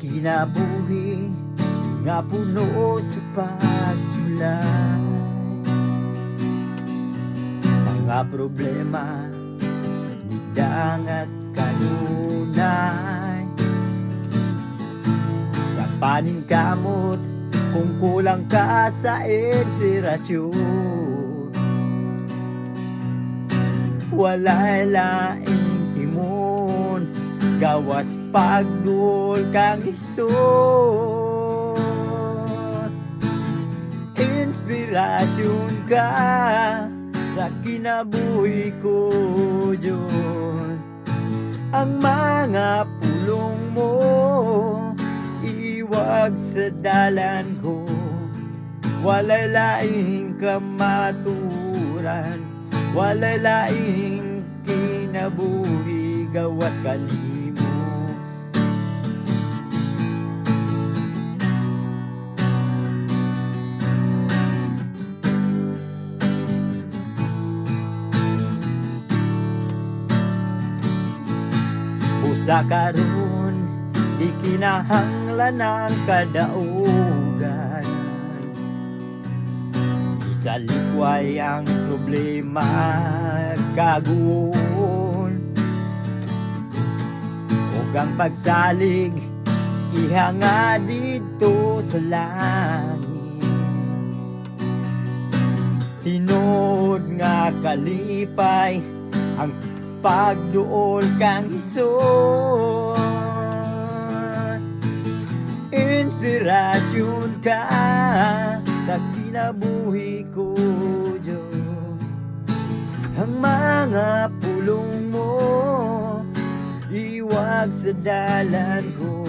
kinabuhi nga puno sa pagsulay. Mga problema nidang at kanunay, sa paningkamot kung kulang ka sa inspirasyon. Walay laing timon, gawas pagdul kang ison. Inspirasyon ka sa kinabuhi ko, Diyos. Ang mga pulong mo iwag sa dalan ko. Walay laing kamaturan, walay laing kinabuhi, gawas kanimo. Sa karon, di kinahanglan ng kadaugan. Sa likway ang problema kaguon, ug ang pagsalig ihanga dito sa langit. Tinod nga kalipay ang pagduol kang ison. Inspirasyon ka sa kinabuhi ko, Diyos. Ang mga pulong mo iwag sa dalan ko.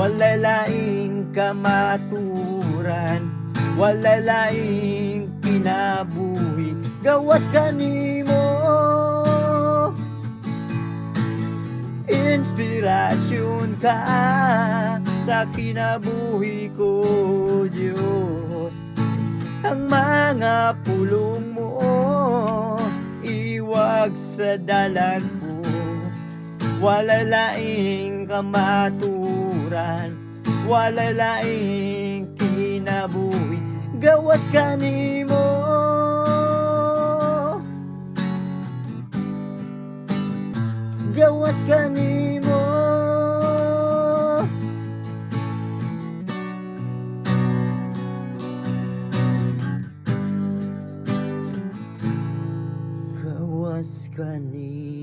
Walay laing kamaturan, walay laing kinabuhi, gawas kanimo. Inspirasyon ka sa kinabuhi ko, Diyos. Ang mga pulong mo iwag sa dalan ko. Walay laing kamaturan, walay laing kinabuhi, gawas kanimo. Gawas kanimo. Gawas kanimo.